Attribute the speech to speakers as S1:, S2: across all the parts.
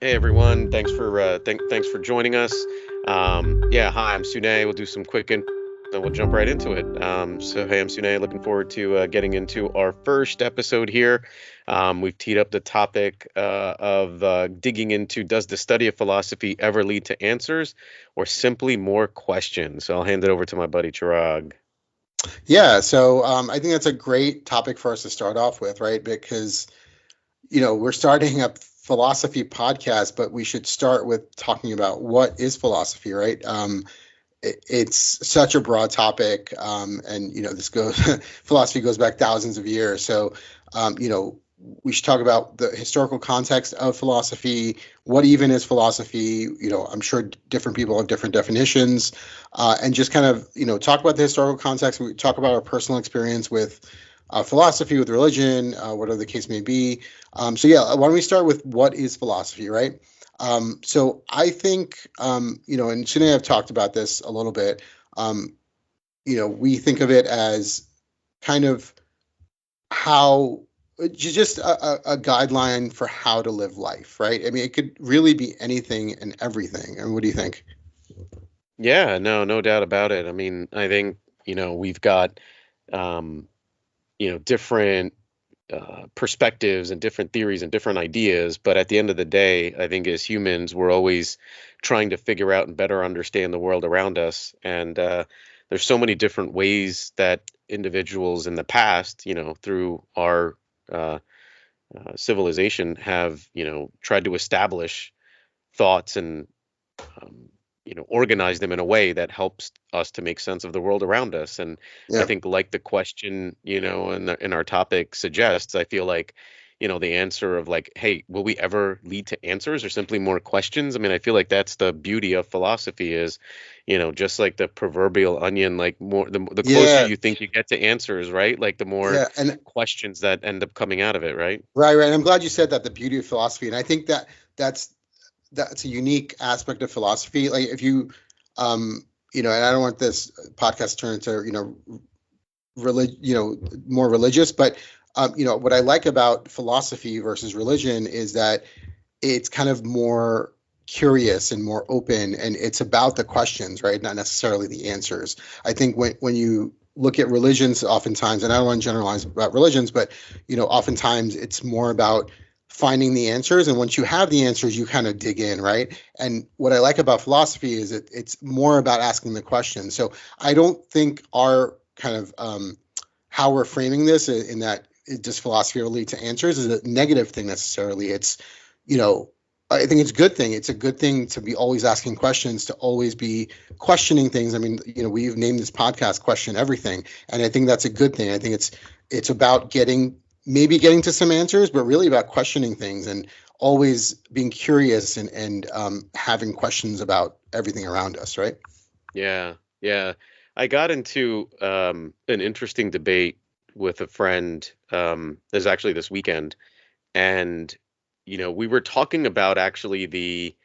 S1: Hey everyone, thanks for joining us. Hi, I'm Sune. We'll do some quick and then we'll jump right into it. Hey, I'm Sune. Looking forward to getting into our first episode here. We've teed up the topic of digging into, does the study of philosophy ever lead to answers or simply more questions? So I'll hand it over to my buddy Chirag.
S2: I think that's a great topic for us to start off with, right? Because, we're starting a philosophy podcast, but we should start with talking about what is philosophy, right? It's such a broad topic, and this goes philosophy goes back thousands of years. Um, you know, we should talk about the historical context of philosophy. What even is philosophy? I'm sure different people have different definitions, and just kind of talk about the historical context. We talk about our personal experience with philosophy, with religion, whatever the case may be. Why don't we start with what is philosophy, right? So I think, and Shanae have talked about this a little bit. Um, we think of it as kind of how just a guideline for how to live life, right? I mean, it could really be anything and everything. And what do you think?
S1: Yeah, no doubt about it. I mean, I think, we've got um, different perspectives and different theories and different ideas. But at the end of the day, I think as humans, we're always trying to figure out and better understand the world around us. And there's so many different ways that individuals in the past, through our uh, civilization have, tried to establish thoughts and um, organize them in a way that helps us to make sense of the world around us. And I
S2: Yeah.
S1: think, like the question, in our topic suggests, I feel like, the answer of like, hey, will we ever lead to answers or simply more questions? I mean, I feel like that's the beauty of philosophy is, just like the proverbial onion, like the closer
S2: Yeah.
S1: you think you get to answers, right? Like the more
S2: Yeah. And
S1: questions that end up coming out of it, right?
S2: right. I'm glad you said that, the beauty of philosophy. And I think that that's that's a unique aspect of philosophy. Like if you, and I don't want this podcast to turn into, more religious, but what I like about philosophy versus religion is that it's kind of more curious and more open, and it's about the questions, right? Not necessarily the answers. I think when you look at religions, oftentimes, and I don't want to generalize about religions, but oftentimes it's more about finding the answers, and once you have the answers, you kind of dig in, right? And what I like about philosophy is it's more about asking the questions. So I don't think our kind of how we're framing this in that does philosophy will lead to answers is a negative thing necessarily. It's you know I think it's a good thing. It's a good thing to be always asking questions, to always be questioning things. I mean, we've named this podcast "Question Everything," and I think that's a good thing. I think it's about getting to some answers, but really about questioning things and always being curious and having questions about everything around us, right?
S1: Yeah, yeah. I got into an interesting debate with a friend. This actually this weekend, and we were talking about actually the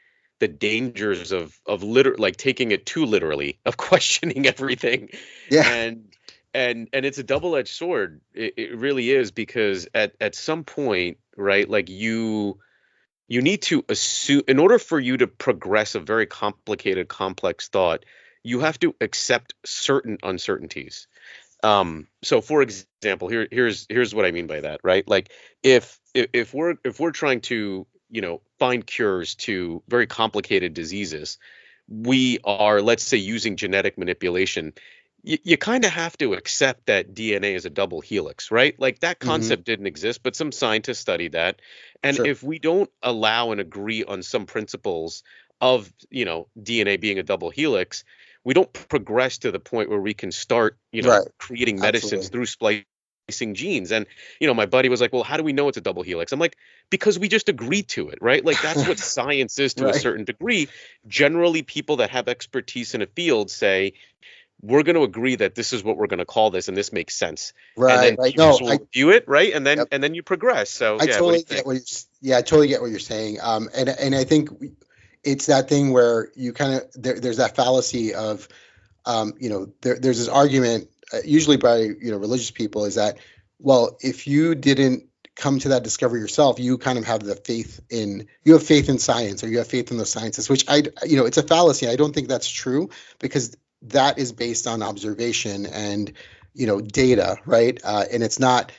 S1: dangers of like taking it too literally, of questioning everything,
S2: Yeah.
S1: and and it's a double-edged sword. It really is because at some point, right, like you need to assume in order for you to progress a very complicated, complex thought, you have to accept certain uncertainties. So for example, here's what I mean by that, right? Like if we're trying to, find cures to very complicated diseases, we are, let's say, using genetic manipulation. You kind of have to accept that DNA is a double helix, right? Like that
S2: Hmm.
S1: concept didn't exist, but some scientists studied that. And
S2: Sure.
S1: if we don't allow and agree on some principles of, DNA being a double helix, we don't progress to the point where we can start,
S2: Right.
S1: creating medicines
S2: Absolutely.
S1: through splicing genes. And, my buddy was like, well, how do we know it's a double helix? I'm like, because we just agreed to it, right? Like that's what science is to a
S2: Right.
S1: certain degree. Generally, people that have expertise in a field say, we're going to agree that this is what we're going to call this and this makes sense. And
S2: Right.
S1: then
S2: Right.
S1: teachers
S2: No,
S1: will review it, right? And then
S2: yep.
S1: you progress. So
S2: I
S1: yeah, what do
S2: totally
S1: you
S2: get
S1: think?
S2: what yeah, I totally get what you're saying. And I think it's that thing where you kind of there's that fallacy of there's this argument usually by religious people is that, well, if you didn't come to that discovery yourself, you kind of have the faith in, you have faith in science, or you have faith in the sciences, which it's a fallacy. I don't think that's true, because that is based on observation and, data, right? And it's not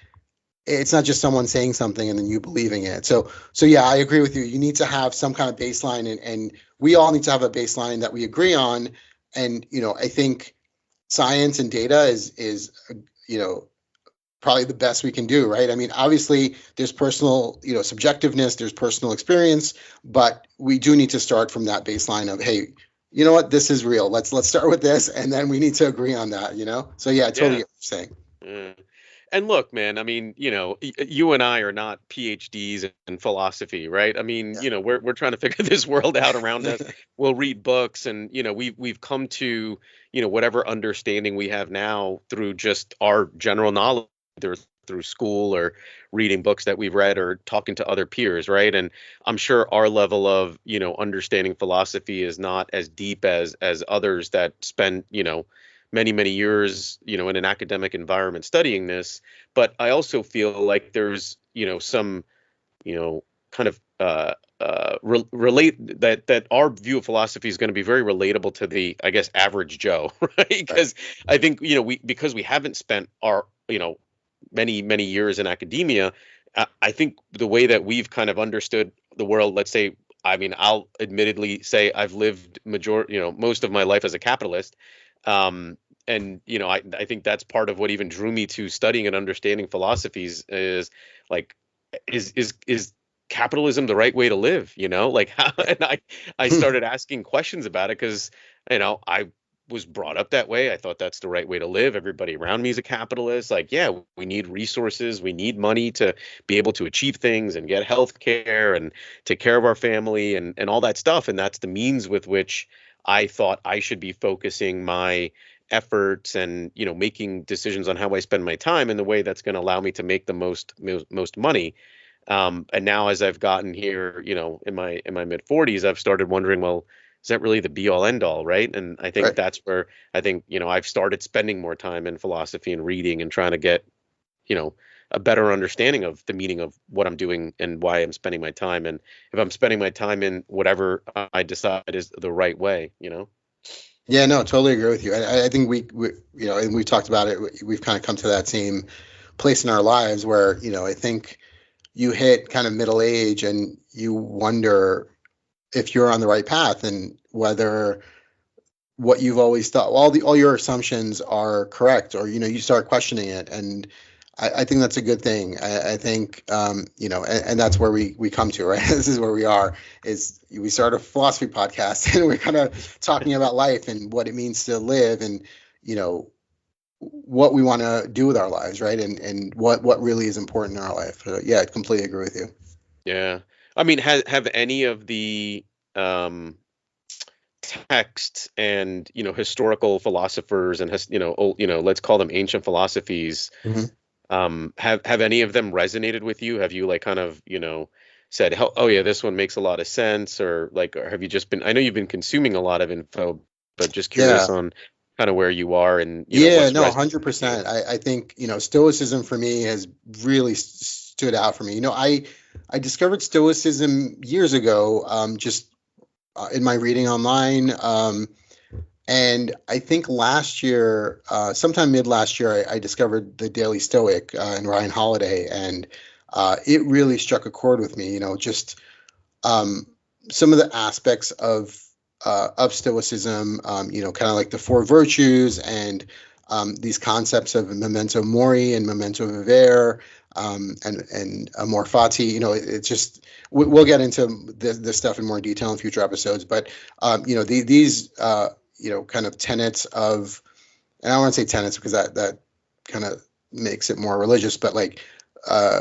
S2: just someone saying something and then you believing it. So yeah, I agree with you. You need to have some kind of baseline, and we all need to have a baseline that we agree on. And, I think science and data is, you know, probably the best we can do, right? I mean, obviously there's personal, subjectiveness, there's personal experience, but we do need to start from that baseline of, hey, you know what, this is real. Let's start with this, and then we need to agree on that. So yeah, I totally
S1: Yeah.
S2: get what you're saying.
S1: Yeah. And look, man, I mean, you and I are not PhDs in philosophy, right? I mean,
S2: Yeah.
S1: we're trying to figure this world out around us. We'll read books, and we've come to, whatever understanding we have now through just our general knowledge, either through school or reading books that we've read or talking to other peers, right? And I'm sure our level of, understanding philosophy is not as deep as others that spend, many many years in an academic environment studying this. But I also feel like there's some kind of relate that our view of philosophy is going to be very relatable to the, I guess, average Joe, right?
S2: Right.
S1: Because I think because we haven't spent our many many years in academia. I think the way that we've kind of understood the world, let's say, I mean, I'll admittedly say I've lived most of my life as a capitalist. um, and I think that's part of what even drew me to studying and understanding philosophies is like, is capitalism the right way to live? Like how, and I started asking questions about it because I was brought up that way. I thought that's the right way to live. Everybody around me is a capitalist. Like, yeah, we need resources, we need money to be able to achieve things and get health care and take care of our family and all that stuff. And that's the means with which I thought I should be focusing my efforts and making decisions on how I spend my time in the way that's going to allow me to make the most money. And now as I've gotten here, in my mid 40s, I've started wondering, well, is that really the be all end all, right? And I think
S2: Right.
S1: that's where I think I've started spending more time in philosophy and reading and trying to get you know a better understanding of the meaning of what I'm doing and why I'm spending my time, and if I'm spending my time in whatever I decide is the right way.
S2: Yeah, no, totally agree with you. I think and we've talked about it. We've kind of come to that same place in our lives where, I think you hit kind of middle age and you wonder if you're on the right path, and whether what you've always thought, all your assumptions are correct, or you start questioning it. And I think that's a good thing. I think, and that's where we come to, right. This is where we are. Is we start a philosophy podcast and we're kind of talking about life and what it means to live, and you know what we want to do with our lives, right. And what really is important in our life. So, yeah, I completely agree with you.
S1: Yeah. I mean, have any of the um texts and historical philosophers and let's call them ancient philosophies,
S2: Mhm.
S1: have any of them resonated with you? Have you like kind of said, oh yeah, this one makes a lot of sense, or like, or have you just been, I know you've been consuming a lot of info, but just
S2: Yeah.
S1: curious on kind of where you are and
S2: Yeah,
S1: what's
S2: no,
S1: resonating with you.
S2: 100%. I think, Stoicism for me has really stood out for me. I discovered Stoicism years ago, just in my reading online. And I think last year, sometime mid last year, I discovered the Daily Stoic and Ryan Holiday, and it really struck a chord with me. Just um, some of the aspects of Stoicism, kind of like the four virtues, and these concepts of memento mori and memento vivere, and amor fati. It's just we'll get into this stuff in more detail in future episodes. But these kind of tenets of, and I don't want to say tenets because that kind of makes it more religious, but like uh,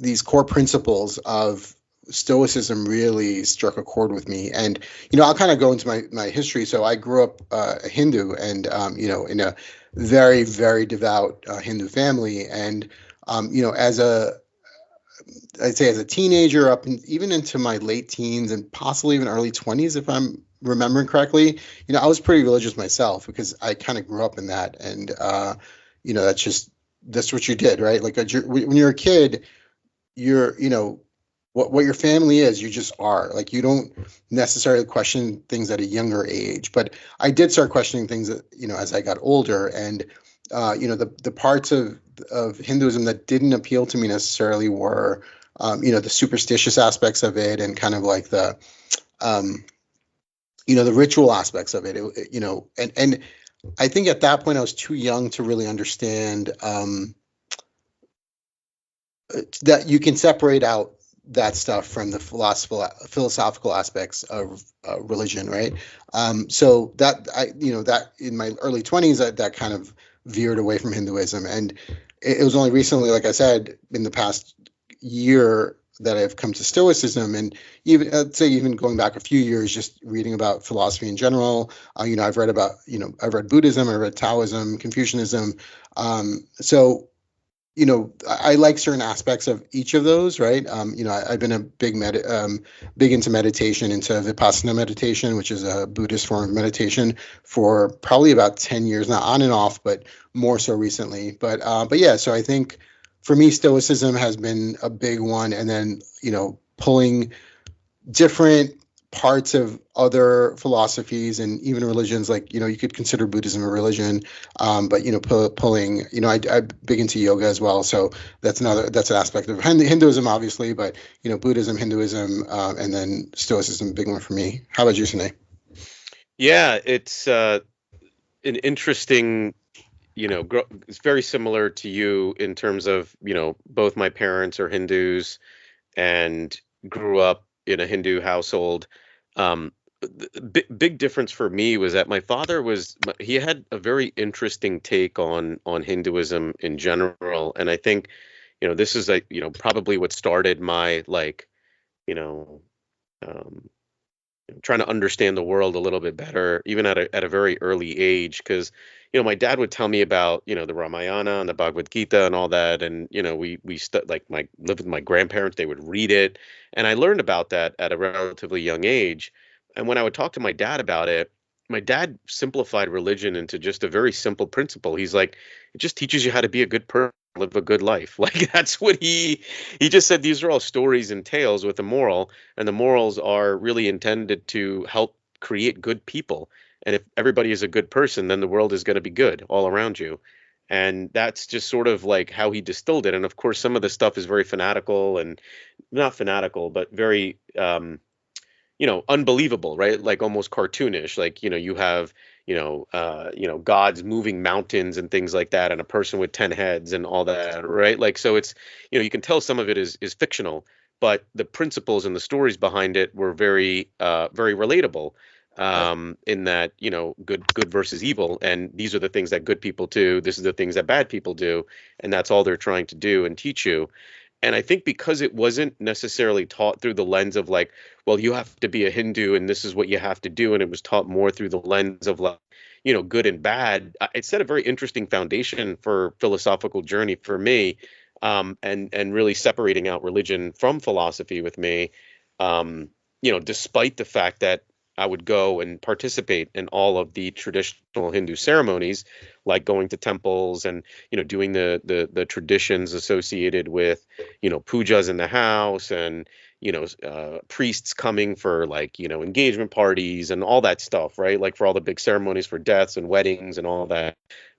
S2: these core principles of Stoicism really struck a chord with me. And I'll kind of go into my history. So I grew up a Hindu, and in a very very devout Hindu family. And as I'd say as a teenager, up and even into my late teens and possibly even early 20s, if I'm remembering correctly, I was pretty religious myself because I kind of grew up in that. And that's just that's what you did, right? Like when you're a kid, you're, what your family is, you just are. Like you don't necessarily question things at a younger age. But I did start questioning things that, as I got older. And the parts of Hinduism that didn't appeal to me necessarily were, the superstitious aspects of it, and kind of like um, the ritual aspects of it. And I think at that point I was too young to really understand, that you can separate out that stuff from the philosophical aspects of religion, right? So that that in my early 20s, that kind of veered away from Hinduism, and it was only recently, like I said, in the past year, that I've come to Stoicism. And even, I'd say, even going back a few years, just reading about philosophy in general. I've read Buddhism, I've read Taoism, Confucianism. So I like certain aspects of each of those, right? I've been a big into meditation, into Vipassana meditation, which is a Buddhist form of meditation, for probably about 10 years now, on and off, but more so recently. But yeah, so I think for me, Stoicism has been a big one, and then pulling different parts of other philosophies and even religions, like you could consider Buddhism a religion, but pulling, I'm big into yoga as well, so that's an aspect of Hinduism, obviously, but Buddhism, Hinduism, and then Stoicism, big one for me. How about you, Sine?
S1: Yeah, it's an interesting, it's very similar to you in terms of, both my parents are Hindus and grew up in a Hindu household. The big difference for me was that my father he had a very interesting take on Hinduism in general, and I think, this is like, probably what started my, like, you know, um, trying to understand the world a little bit better, even at a very early age. Because, my dad would tell me about, the Ramayana and the Bhagavad Gita and all that, and like, my lived with my grandparents, they would read it, and I learned about that at a relatively young age. And when I would talk to my dad about it, my dad simplified religion into just a very simple principle. He's like, it just teaches you how to be a good person, live a good life. Like, that's what he just said. These are all stories and tales with a moral, and the morals are really intended to help create good people. And if everybody is a good person, then the world is going to be good all around you. And that's just sort of like how he distilled it. And of course, some of the stuff is very fanatical, and not fanatical, but very unbelievable, right? Like almost cartoonish. Like, you have, gods moving mountains and things like that, and a person with 10 heads and all that, right? Like, so it's, you can tell some of it is fictional, but the principles and the stories behind it were very relatable.
S2: Right.
S1: In that, good versus evil, and these are the things that good people do. This is the things that bad people do, and that's all they're trying to do and teach you. And I think because it wasn't necessarily taught through the lens of, like, well, you have to be a Hindu and this is what you have to do, and it was taught more through the lens of, like, good and bad, it set a very interesting foundation for philosophical journey for me, and really separating out religion from philosophy with me, despite the fact that I would go and participate in all of the traditional Hindu ceremonies, like going to temples and, doing the traditions associated with, pujas in the house, and, priests coming for, like, engagement parties and all that stuff, right? Like for all the big ceremonies for deaths and weddings and all that.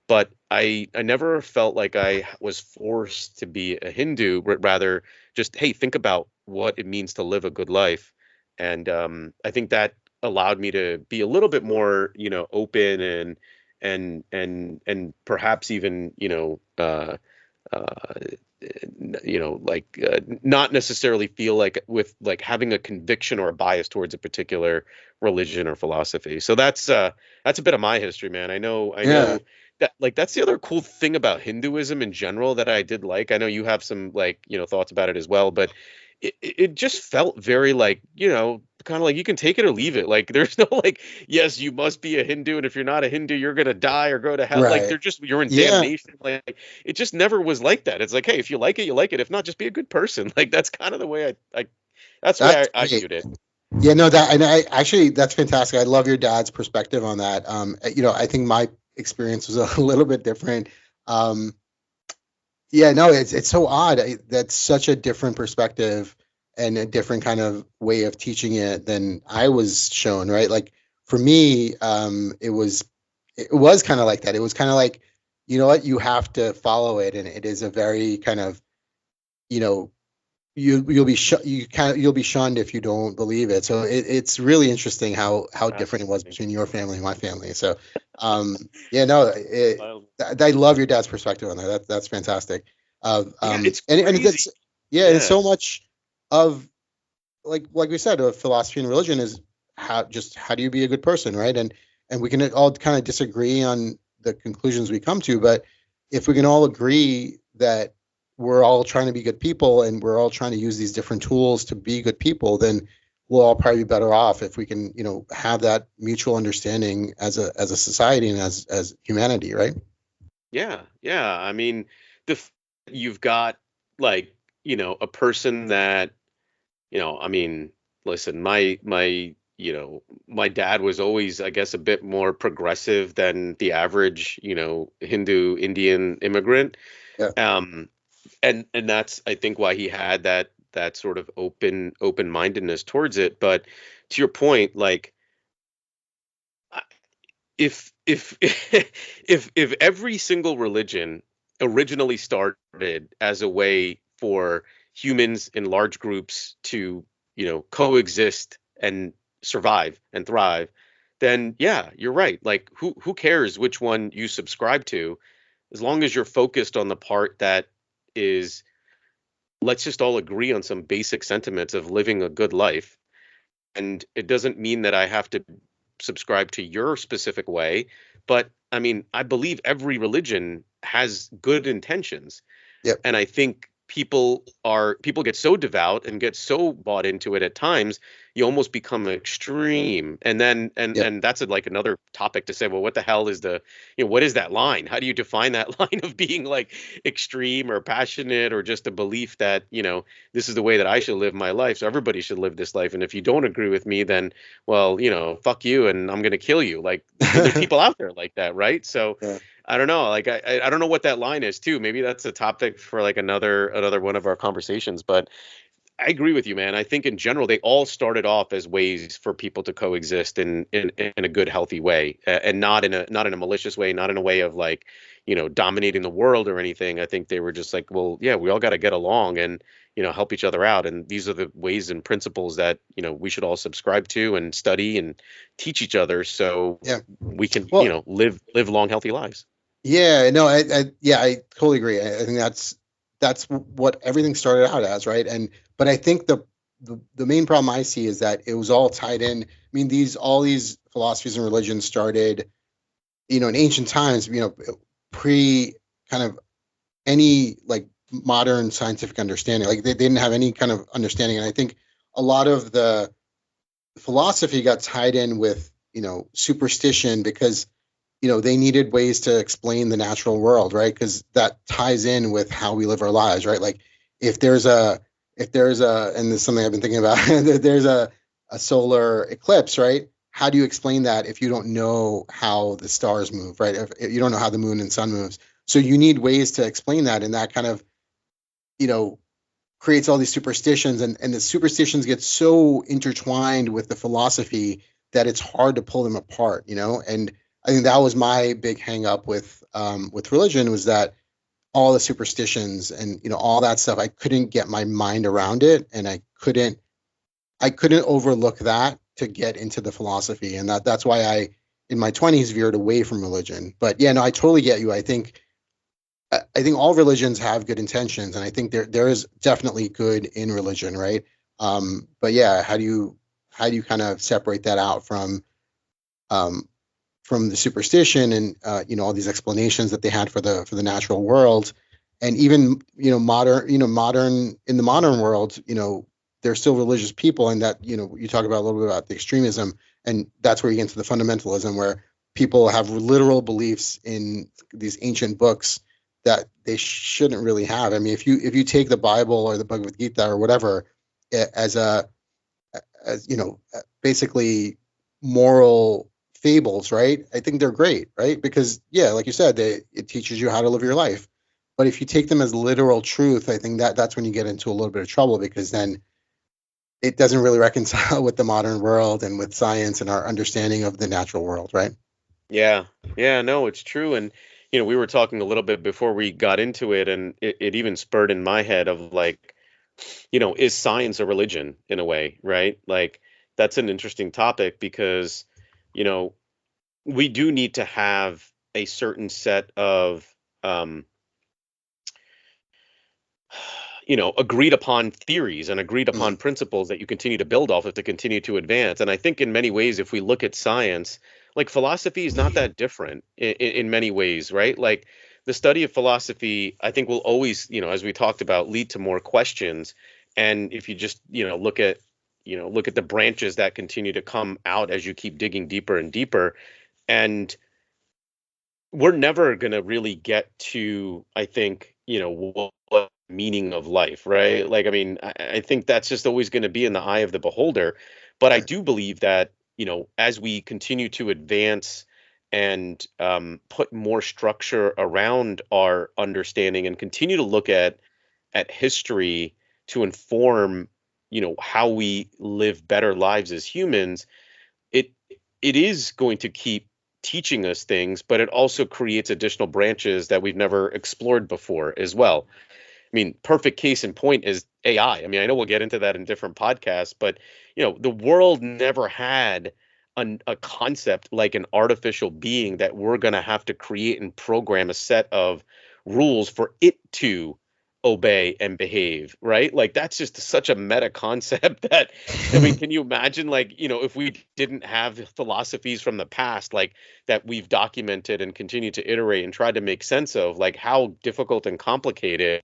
S1: But I never felt like I was forced to be a Hindu, but rather just, hey, think about what it means to live a good life. And I think that allowed me to be a little bit more, open, and perhaps even, uh, like, not necessarily feel like, with like having a conviction or a bias towards a particular religion or philosophy. So that's a bit of my history, man. I
S2: Yeah.
S1: know that, like, that's the other cool thing about Hinduism in general that I did like. I know you have some, like, thoughts about it as well, but it just felt very, like, kind of like you can take it or leave it. Like, there's no, like, yes, you must be a Hindu, and if you're not a Hindu, you're gonna die or go to hell. Like,
S2: Right.
S1: you're in
S2: Yeah.
S1: damnation. Like, it just never was like that. It's like, hey, if you like it, you like it. If not, just be a good person. Like, that's kind of the way that's the way
S2: That's
S1: I
S2: great.
S1: viewed it.
S2: Yeah, no, that, and I actually, that's fantastic. I love your dad's perspective on that. I think my experience was a little bit different. Um, Yeah, no, it's so odd. That's such a different perspective and a different kind of way of teaching it than I was shown, right? Like for me, it was kind of like that. It was kind of like, you know what, you have to follow it, and it is a very kind of, you know, you'll be shunned if you don't believe it. So it's really interesting how different it was
S1: Fascinating.
S2: between your family and my family. So yeah, no,
S1: Wild.
S2: I love your dad's perspective on that. That's fantastic.
S1: Yeah, it's
S2: And
S1: crazy.
S2: that's, yeah, and
S1: Yeah.
S2: so much of, like we said, of philosophy and religion is how do you be a good person, right? And we can all kind of disagree on the conclusions we come to, but if we can all agree that we're all trying to be good people and we're all trying to use these different tools to be good people, then we'll all probably be better off if we can, have that mutual understanding as a society and as humanity, right?
S1: Yeah, yeah. I mean, you've got like, a person that, I mean, listen, my dad was always, I guess, a bit more progressive than the average, Hindu Indian immigrant.
S2: Yeah.
S1: Um, and that's, I think, why he had that sort of open-mindedness towards it. But to your point, like, if if every single religion originally started as a way for humans in large groups to, coexist and survive and thrive, then yeah, you're right. Like, who cares which one you subscribe to, as long as you're focused on the part that is, let's just all agree on some basic sentiments of living a good life. And it doesn't mean that I have to subscribe to your specific way, but I mean, I believe every religion has good intentions.
S2: Yep.
S1: And I think people get so devout and get so bought into it at times, you almost become extreme. And then
S2: Yep.
S1: and that's like another topic to say, well, what the hell is what is that line? How do you define that line of being like extreme or passionate, or just a belief that, this is the way that I should live my life, so everybody should live this life. And if you don't agree with me, then, well, fuck you, and I'm gonna kill you. Like, and there's people out there like that, right? So
S2: Yeah.
S1: I don't know. Like, I don't know what that line is too. Maybe that's a topic for like another one of our conversations. But I agree with you, man. I think in general they all started off as ways for people to coexist in a good, healthy way, and not in a malicious way, not in a way of like, dominating the world or anything. I think they were just like, well, yeah, we all got to get along and, help each other out, and these are the ways and principles that, we should all subscribe to and study and teach each other, so
S2: Yeah.
S1: we can,
S2: Well,
S1: live long, healthy lives.
S2: yeah, no, yeah, I totally agree. I think that's what everything started out as, right? And but I think the main problem I see is that it was all tied in. I mean, these all these philosophies and religions started, in ancient times, pre kind of any like modern scientific understanding. Like they didn't have any kind of understanding, and I think a lot of the philosophy got tied in with, superstition because they needed ways to explain the natural world, right? Because that ties in with how we live our lives, right? Like if there's a and this is something I've been thinking about, there's a solar eclipse, right? How do you explain that if you don't know how the stars move, right? If you don't know how the moon and sun moves, so you need ways to explain that, and that kind of, you know creates all these superstitions, and the superstitions get so intertwined with the philosophy that it's hard to pull them apart, and I think that was my big hang up with religion, was that all the superstitions and, all that stuff, I couldn't get my mind around it, and I couldn't overlook that to get into the philosophy, and that's why I in my 20s veered away from religion. But yeah, no, I totally get you. I think all religions have good intentions, and I think there is definitely good in religion, right? But yeah, how do you kind of separate that out um, from the superstition and, all these explanations that they had for the natural world, and even, modern in the modern world, they're still religious people, and that, you talk about a little bit about the extremism, and that's where you get into the fundamentalism, where people have literal beliefs in these ancient books that they shouldn't really have. I mean, if you take the Bible or the Bhagavad Gita or whatever, as basically moral fables, right? I think they're great, right? Because yeah, like you said, it teaches you how to live your life. But if you take them as literal truth, I think that that's when you get into a little bit of trouble, because then it doesn't really reconcile with the modern world and with science and our understanding of the natural world, right?
S1: Yeah. Yeah, no, it's true. And, we were talking a little bit before we got into it, and it even spurred in my head of like, is science a religion in a way, right? Like, that's an interesting topic because, you know, we do need to have a certain set of, um, agreed upon theories and agreed
S2: Mm,
S1: upon principles that you continue to build off of to continue to advance. And I think in many ways, if we look at science, like philosophy is not that different in many ways, right? Like the study of philosophy, I think will always, as we talked about, lead to more questions. And if you just, look at the branches that continue to come out as you keep digging deeper and deeper, and we're never going to really get to, I think, what meaning of life, right? Like, I mean, I think that's just always going to be in the eye of the beholder. But I
S2: right.
S1: do believe that, as we continue to advance and put more structure around our understanding and continue to look at history to inform, how we live better lives as humans, it it is going to keep teaching us things, but it also creates additional branches that we've never explored before as well. I mean, perfect case in point is AI. I mean, I know we'll get into that in different podcasts, but the world never had a concept like an artificial being that we're going to have to create and program a set of rules for it to obey and behave, right? Like that's just such a meta concept that, I mean, can you imagine like, if we didn't have philosophies from the past like that we've documented and continue to iterate and try to make sense of, like how difficult and complicated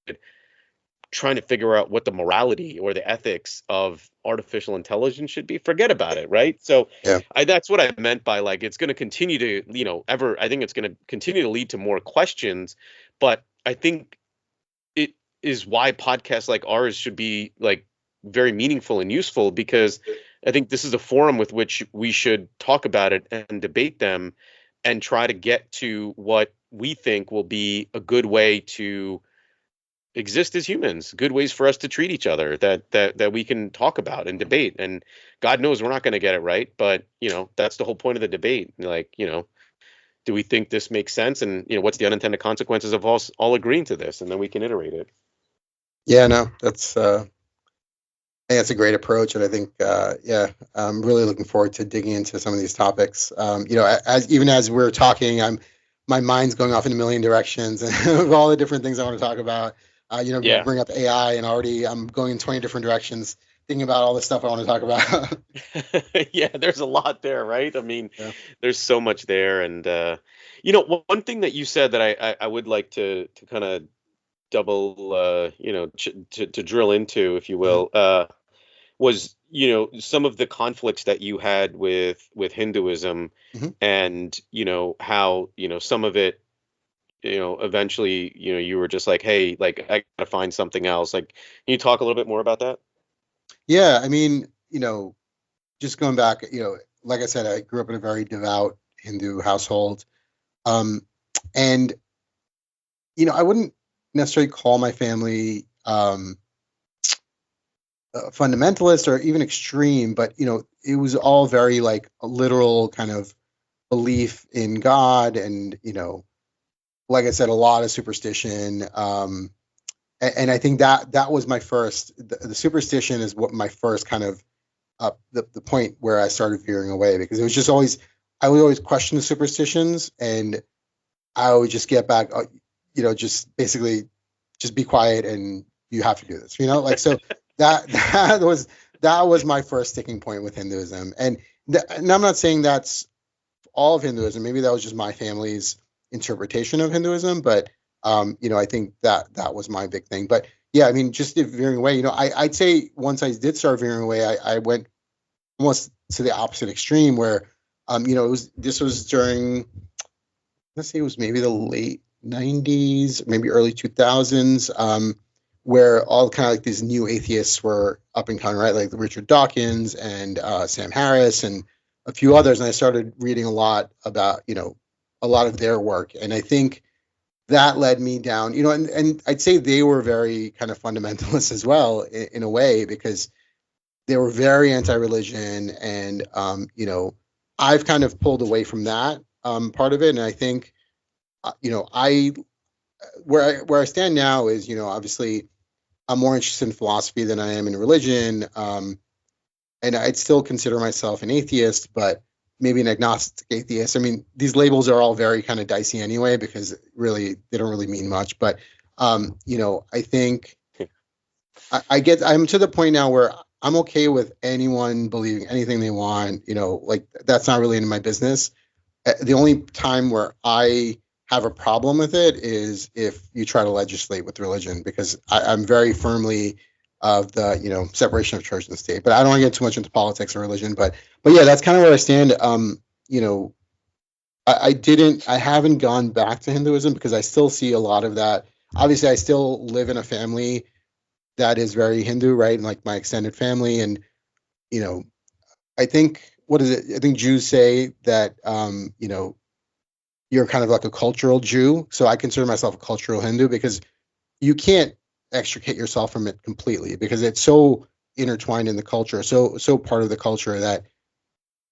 S1: trying to figure out what the morality or the ethics of artificial intelligence should be. Forget about it, right? So
S2: Yeah.
S1: that's what I meant by like it's going to continue to, I think it's going to continue to lead to more questions, but I think it is why podcasts like ours should be like very meaningful and useful, because I think this is a forum with which we should talk about it and debate them and try to get to what we think will be a good way to exist as humans, good ways for us to treat each other that we can talk about and debate. And God knows we're not going to get it right, but that's the whole point of the debate. Like, do we think this makes sense? And what's the unintended consequences of us all agreeing to this? And then we can iterate it.
S2: Yeah, no, that's I think that's a great approach, and I think yeah, I'm really looking forward to digging into some of these topics. As even as we're talking, my mind's going off in a million directions of all the different things I want to talk about. You
S1: Yeah.
S2: bring up AI, and already I'm going in 20 different directions, thinking about all the stuff I want to talk about.
S1: Yeah, there's a lot there, right? I mean,
S2: Yeah.
S1: there's so much there. And one thing that you said that I would like to kind of double to drill into, if you
S2: Mhm.
S1: will, was some of the conflicts that you had with Hinduism,
S2: Mhm.
S1: and how some of it, eventually you were just like, hey, like I gotta find something else. Like, can you talk a little bit more about that?
S2: Yeah, I mean, just going back, like I said, I grew up in a very devout Hindu household, um, and I wouldn't necessarily call my family fundamentalist or even extreme, but it was all very like a literal kind of belief in God, and like I said, a lot of superstition. And I think that was my first. The superstition is what my first kind of the point where I started veering away, because it was just always I would always question the superstitions, and I would just get back, just basically just be quiet and you have to do this, like so that that was my first sticking point with Hinduism, and I'm not saying that's all of Hinduism. Maybe that was just my family's interpretation of Hinduism, but I think that was my big thing. But yeah, I mean, just veering away, I'd say once I did start veering away, I went almost to the opposite extreme where this was during, let's say it was maybe the late 90s, maybe early 2000s, where all kind of like these new atheists were up and coming, right? Like Richard Dawkins and Sam Harris and a few others. And I started reading a lot about, a lot of their work. And I think that led me down, and I'd say they were very kind of fundamentalist as well in a way, because they were very anti-religion, and I've kind of pulled away from that part of it, and I think I where I stand now is, obviously I'm more interested in philosophy than I am in religion. And I'd still consider myself an atheist, but maybe an agnostic atheist. I mean, these labels are all very kind of dicey anyway, because really they don't really mean much. But I think I'm to the point now where I'm okay with anyone believing anything they want. Like, that's not really in my business. The only time where I have a problem with it is if you try to legislate with religion, because I'm very firmly of the separation of church and state. But I don't want to get too much into politics or religion. But yeah, that's kind of where I stand. You know, I haven't gone back to Hinduism because I still see a lot of that. Obviously, I still live in a family that is very Hindu, right? And like my extended family, and you know, I think what is it? I think Jews say that you're kind of like a cultural Jew. So I consider myself a cultural Hindu, because you can't extricate yourself from it completely, because it's so intertwined in the culture, so part of the culture that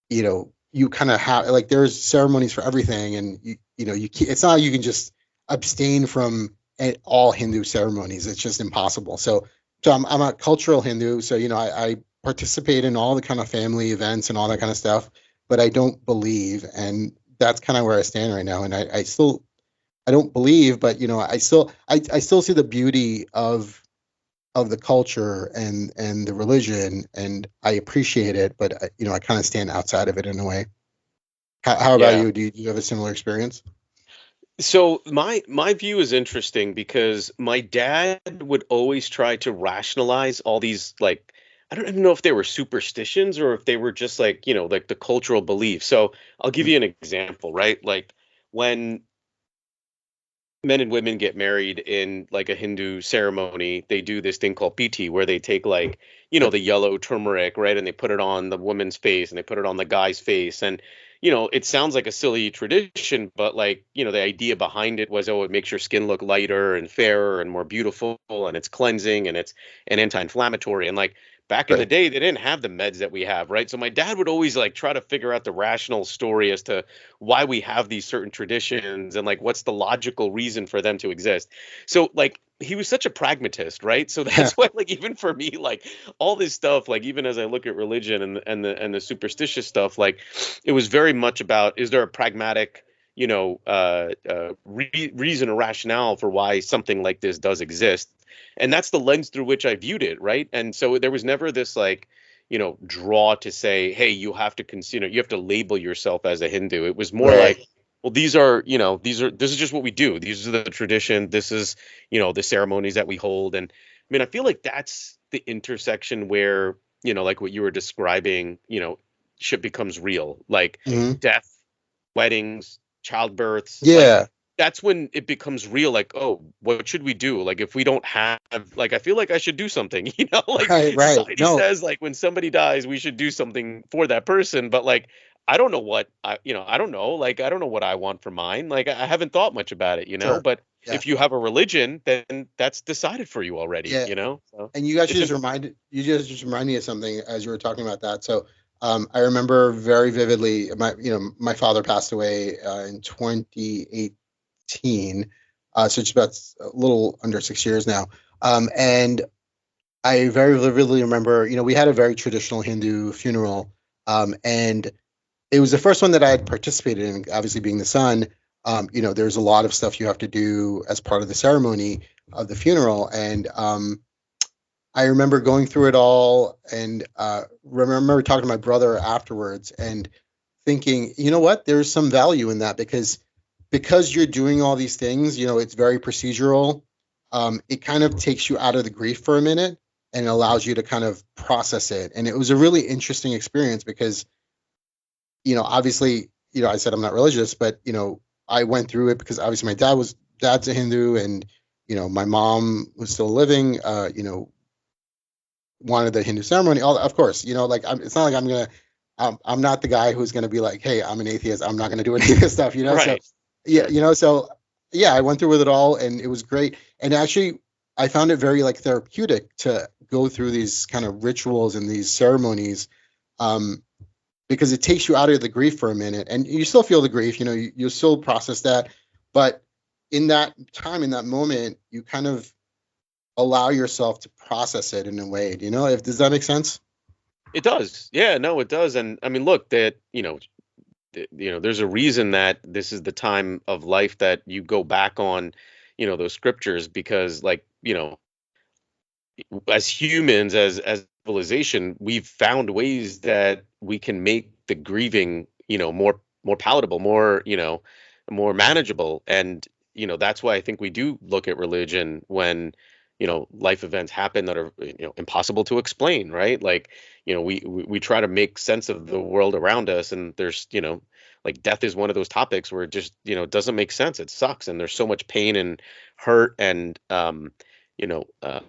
S2: you kind of have, like, there's ceremonies for everything, and you can't, it's not like you can just abstain from all Hindu ceremonies. It's just impossible. So I'm a cultural Hindu. So I participate in all the kind of family events and all that kind of stuff, but I don't believe, and that's kind of where I stand right now. And I still, I don't believe, but I still see the beauty of the culture and the religion, and I appreciate it, but I kind of stand outside of it in a way. How about
S1: Yeah.
S2: you? Do you have a similar experience?
S1: So my view is interesting because my dad would always try to rationalize all these, like, I don't even know if they were superstitions or if they were just like, like the cultural beliefs. So I'll give you an example, right? Like when men and women get married in like a Hindu ceremony, they do this thing called PT where they take, like, the yellow turmeric, right? And they put it on the woman's face and they put it on the guy's face. And, it sounds like a silly tradition, but like, the idea behind it was, oh, it makes your skin look lighter and fairer and more beautiful, and it's cleansing and it's an anti-inflammatory. And like back in the
S2: Right.
S1: day, they didn't have the meds that we have, right? So my dad would always like try to figure out the rational story as to why we have these certain traditions and like what's the logical reason for them to exist. So like he was such a pragmatist, right? So
S2: Yeah.
S1: that's why, like, even for me, like all this stuff, like even as I look at religion and the superstitious stuff, like it was very much about, is there a pragmatic, reason or rationale for why something like this does exist? And that's the lens through which I viewed it, right? And so there was never this like, draw to say, hey, you have to consider, you have to label yourself as a Hindu. It was more
S2: Right.
S1: like, well, this is just what we do. These are the tradition. This is, the ceremonies that we hold. And I mean, I feel like that's the intersection where, like what you were describing, shit becomes real, like
S2: Hmm.
S1: death, weddings, childbirths, like
S2: Yeah.
S1: that's when it becomes real. Like, oh, what should we do? Like, if we don't have, like, I feel like I should do something, like
S2: Right. Right.
S1: society
S2: No.
S1: says, like, when somebody dies, we should do something for that person. But like, I don't know what I don't know. Like, I don't know what I want for mine. Like, I haven't thought much about it,
S2: Sure.
S1: but
S2: Yeah.
S1: if you have a religion, then that's decided for you already,
S2: Yeah.
S1: So
S2: And you guys
S1: it's
S2: just reminded me of something as you were talking about that. So I remember very vividly, my father passed away in 2018. So it's about a little under 6 years now. And I very vividly remember, we had a very traditional Hindu funeral. And it was the first one that I had participated in, obviously being the son. There's a lot of stuff you have to do as part of the ceremony of the funeral. And I remember going through it all, and remember talking to my brother afterwards and thinking, you know what, there's some value in that, because you're doing all these things, it's very procedural. It kind of takes you out of the grief for a minute and allows you to kind of process it. And it was a really interesting experience because, obviously, I said I'm not religious, but I went through it because obviously my dad's a Hindu, and my mom was still living. Wanted the Hindu ceremony. All of course, like it's not like I'm not the guy who's gonna be like, hey, I'm an atheist. I'm not gonna do any of this stuff. So
S1: right.
S2: yeah,
S1: Sure.
S2: so yeah, I went through with it all, and it was great. And actually, I found it very like therapeutic to go through these kind of rituals and these ceremonies, um, because it takes you out of the grief for a minute, and you still feel the grief. You still process that, but in that time, in that moment, you kind of allow yourself to process it in a way. If does that make sense?
S1: It does. Yeah, no, it does. And I mean, look, that, there's a reason that this is the time of life that you go back on, those scriptures, because, like, as humans, as civilization, we've found ways that we can make the grieving, more palatable, more manageable. And that's why I think we do look at religion when life events happen that are impossible to explain, right? Like, we try to make sense of the world around us, and there's like death is one of those topics where it just doesn't make sense. It sucks, and there's so much pain and hurt and you know uh,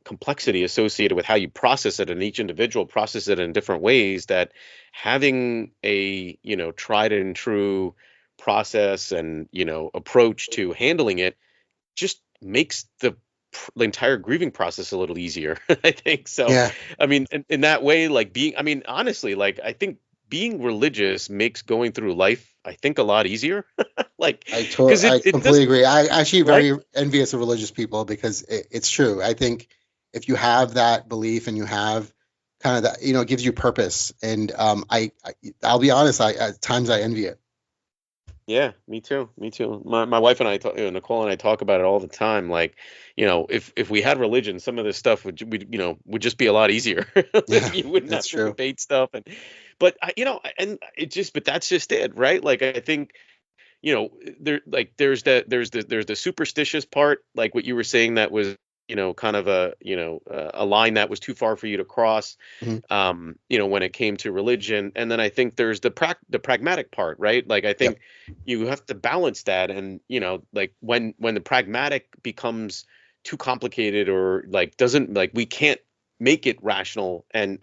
S1: complexity associated with how you process it, and each individual process it in different ways, that having a tried and true process and approach to handling it just makes the entire grieving process a little easier. I think so.
S2: Yeah,
S1: I mean, in that way, like, I mean, honestly, like, I think being religious makes going through life, I think, a lot easier. Like, because
S2: I
S1: it
S2: completely
S1: doesn't,
S2: agree. I actually
S1: right?
S2: very envious of religious people because it's true. I think if you have that belief and you have kind of that, it gives you purpose. And I'll be honest, I at times I envy it.
S1: Yeah, me too. Me too. My wife and I talk, Nicole and I talk about it all the time. Like, if we had religion, some of this stuff would just be a lot easier.
S2: Yeah,
S1: You wouldn't
S2: that's
S1: have to
S2: true.
S1: debate stuff, but and but that's just it, right? Like, I think there's the superstitious part, like what you were saying, that was kind of a line that was too far for you to cross,
S2: Mhm.
S1: when it came to religion. And then I think there's the pragmatic part, right? Like, I
S2: Yep.
S1: think you have to balance that. And like, when the pragmatic becomes too complicated, or like doesn't, like, we can't make it rational and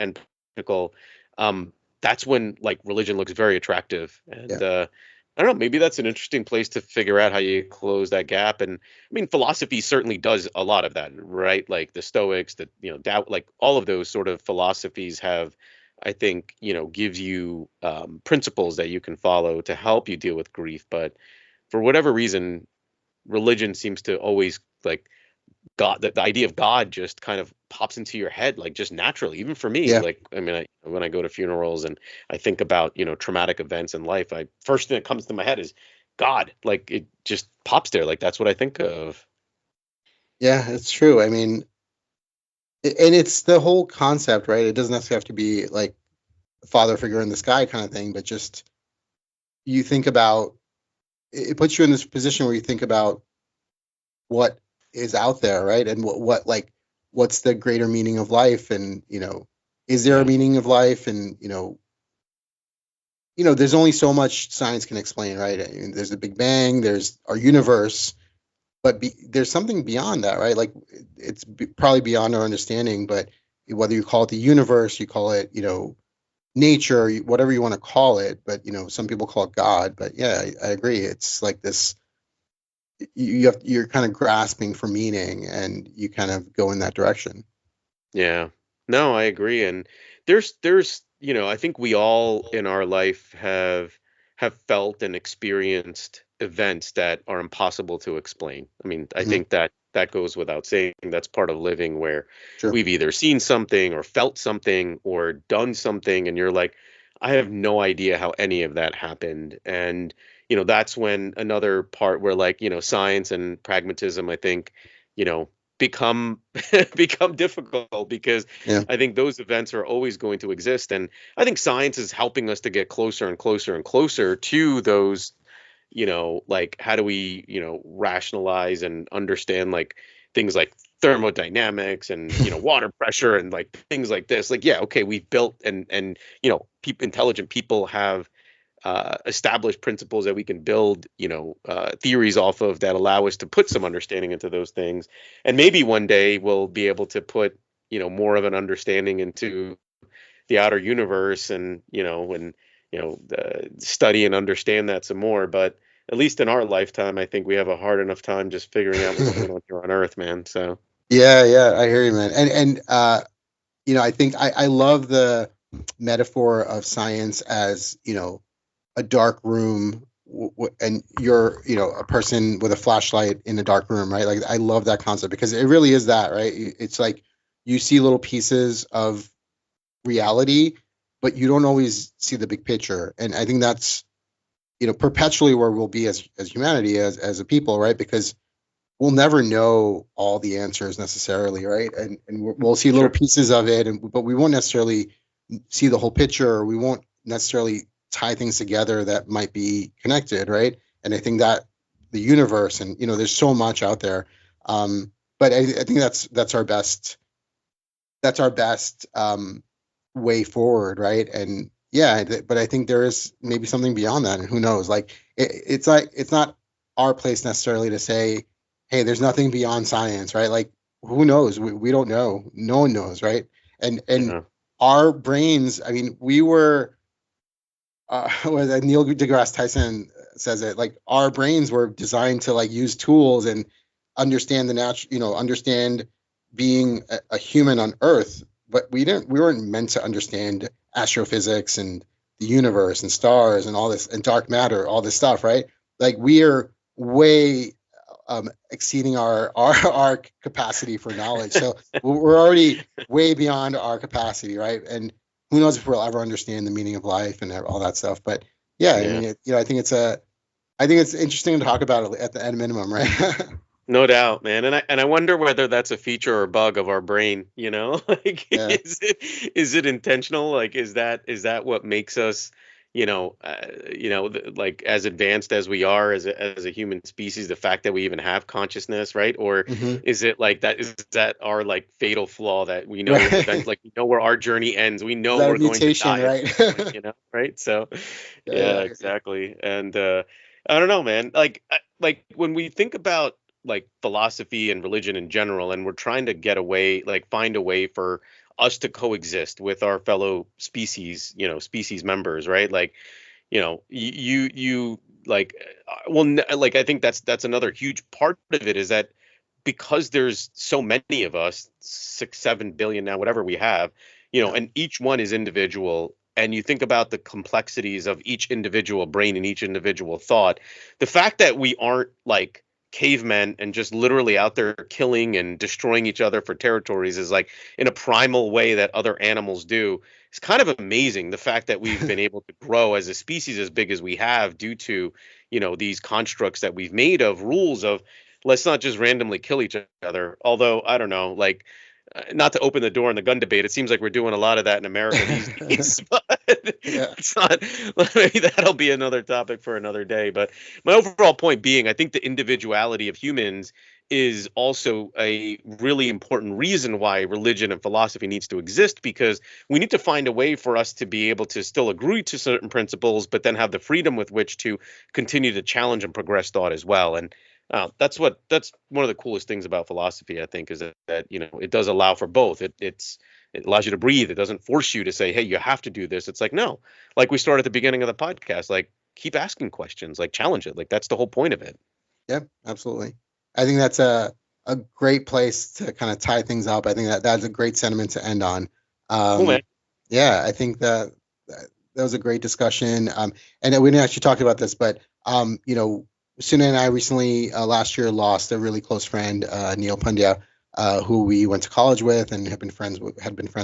S1: practical, um that's when, like, religion looks very attractive.
S2: Yeah.
S1: And I don't know, maybe that's an interesting place to figure out how you close that gap. And I mean, philosophy certainly does a lot of that, right? Like the Stoics, the doubt, like all of those sort of philosophies have, I think, gives you principles that you can follow to help you deal with grief. But for whatever reason, religion seems to always, like, God, the idea of God just kind of pops into your head, like, just naturally. Even for me,
S2: Yeah.
S1: like, I mean, when I go to funerals and I think about traumatic events in life, I first thing that comes to my head is God. Like, it just pops there. Like, that's what I think of.
S2: Yeah, it's true. I mean, and it's the whole concept, right? It doesn't necessarily have to be like a father figure in the sky kind of thing, but just you think about it puts you in this position where you think about what is out there, right? And what like what's the greater meaning of life, and is there a
S1: Yeah.
S2: meaning of life? And there's only so much science can explain, right? I mean, there's the Big Bang, there's our universe, but there's something beyond that, right? Like it's probably beyond our understanding, but whether you call it the universe, you call it, nature, whatever you want to call it, but some people call it God. But yeah, I agree. It's like this you're kind of grasping for meaning and you kind of go in that direction.
S1: Yeah. No, I agree. And there's, I think we all in our life have felt and experienced events that are impossible to explain. I mean, I
S2: Hmm.
S1: think that goes without saying. That's part of living, where
S2: Sure.
S1: we've either seen something or felt something or done something, and you're like, I have no idea how any of that happened. And that's when another part where, like, science and pragmatism, I think, become become difficult, because
S2: Yeah.
S1: I think those events are always going to exist. And I think science is helping us to get closer and closer and closer to those, like, how do we, rationalize and understand, like, things like thermodynamics and water pressure and, like, things like this. Like, yeah, okay, we've built, and intelligent people have established principles that we can build, theories off of, that allow us to put some understanding into those things. And maybe one day we'll be able to put, more of an understanding into the outer universe, and study and understand that some more. But at least in our lifetime, I think we have a hard enough time just figuring out what's going on here on Earth, man. So
S2: Yeah, yeah, I hear you, man. I think I love the metaphor of science as, a dark room and you're, a person with a flashlight in a dark room, right? Like I love that concept because it really is that, right? It's like you see little pieces of reality, but you don't always see the big picture. And I think that's, perpetually where we'll be as humanity, as a people, right? Because we'll never know all the answers necessarily, right? And we'll see little
S1: sure.
S2: pieces of it, but we won't necessarily see the whole picture, or we won't necessarily tie things together that might be connected, right? And I think that the universe, and there's so much out there, but I think that's our best, way forward, right? And yeah, but I think there is maybe something beyond that, and who knows? Like it's like it's not our place necessarily to say, hey, there's nothing beyond science, right? Like who knows? We don't know. No one knows, right? And
S1: Yeah.
S2: our brains. I mean, we were what Neil deGrasse Tyson says it, like our brains were designed to like use tools and understand the natural, understand being a human on Earth, but we weren't meant to understand astrophysics and the universe and stars and all this and dark matter, all this stuff, right? Like we are way exceeding our capacity for knowledge. So we're already way beyond our capacity, right? And who knows if we'll ever understand the meaning of life and all that stuff. But yeah, I
S1: Yeah.
S2: mean, I think it's interesting to talk about it at minimum, right?
S1: No doubt, man. And I wonder whether that's a feature or bug of our brain, you know? Like
S2: Yeah.
S1: is it intentional? Like is that what makes us, like as advanced as we are as a human species, the fact that we even have consciousness, right? Or
S2: Hmm.
S1: is it like that is that our like fatal flaw that we know event
S2: Right.
S1: like we know where our journey ends. We
S2: Is
S1: know
S2: that a
S1: we're going to
S2: mutation,
S1: die at
S2: right?
S1: some point, right? So
S2: Yeah,
S1: yeah,
S2: yeah,
S1: exactly. And I don't know, man. Like when we think about like philosophy and religion in general, and we're trying to get away, like find a way for us to coexist with our fellow species, species members, right? Like, you like, like I think that's another huge part of it is that because there's so many of us, 6, 7 billion now, whatever we have,
S2: yeah,
S1: and each one is individual. And you think about the complexities of each individual brain and each individual thought. The fact that we aren't like cavemen and just literally out there killing and destroying each other for territories is like in a primal way that other animals do. It's kind of amazing the fact that we've been able to grow as a species as big as we have due to, these constructs that we've made of rules of let's not just randomly kill each other. Although I don't know, like not to open the door in the gun debate, it seems like we're doing a lot of that in America these days. But
S2: yeah,
S1: it's not. Maybe that'll be another topic for another day. But my overall point being, I think the individuality of humans is also a really important reason why religion and philosophy needs to exist because we need to find a way for us to be able to still agree to certain principles but then have the freedom with which to continue to challenge and progress thought as well. And that's one of the coolest things about philosophy, I think, is that it does allow for both. It allows you to breathe. It doesn't force you to say, "Hey, you have to do this." It's like no, like we started at the beginning of the podcast, like keep asking questions, like challenge it. Like that's the whole point of it.
S2: yeah, absolutely. I think that's a great place to kind of tie things up. I think that's a great sentiment to end on.
S1: Cool, man.
S2: Um, yeah, I think that was a great discussion. And we didn't actually talk about this, but Suna and I recently last year lost a really close friend, Neil Pandya, who we went to college with and had been friends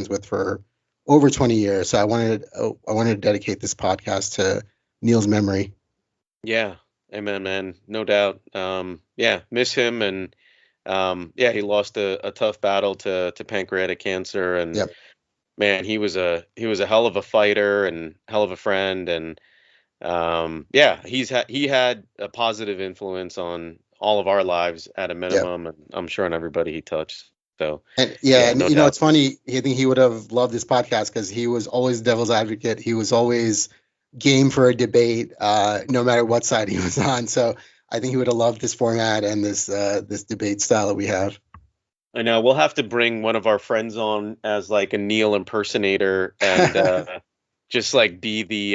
S2: with for over 20 years. So I wanted to dedicate this podcast to Neil's memory.
S1: Yeah, amen, man. No doubt. Yeah, miss him, and yeah, he lost a tough battle to pancreatic cancer, and
S2: Yep.
S1: man, he was a hell of a fighter and hell of a friend, and yeah, he had a positive influence on all of our lives at a
S2: Yep.
S1: minimum, and I'm sure on everybody he touched. So
S2: And yeah,
S1: yeah,
S2: and
S1: no doubt.
S2: it's funny. I think he would have loved this podcast because he was always devil's advocate. He was always game for a debate, no matter what side he was on. So I think he would have loved this format and this debate style that we have.
S1: I know we'll have to bring one of our friends on as like a Neil impersonator, and just like be the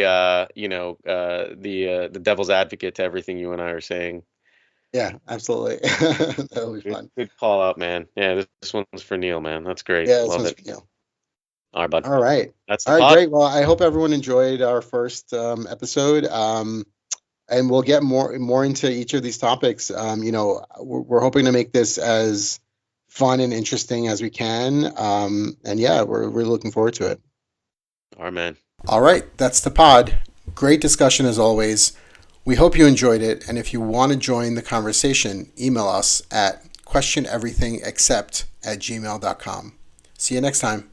S1: the devil's advocate to everything you and I are saying.
S2: Yeah, absolutely. That'll be
S1: Good,
S2: fun.
S1: good call out, man. Yeah, this one's for Neil, man. That's great.
S2: Yeah, this
S1: Love
S2: one's
S1: it.
S2: for you.
S1: All right, bud.
S2: All right.
S1: That's the
S2: All right,
S1: pod.
S2: great. Well, I hope everyone enjoyed our first episode. And we'll get more into each of these topics. We're hoping to make this as fun and interesting as we can. And yeah, we're looking forward to it.
S1: All right, man.
S2: All right, that's the pod. Great discussion as always. We hope you enjoyed it. And if you want to join the conversation, email us at questioneverythingexcept@gmail.com. See you next time.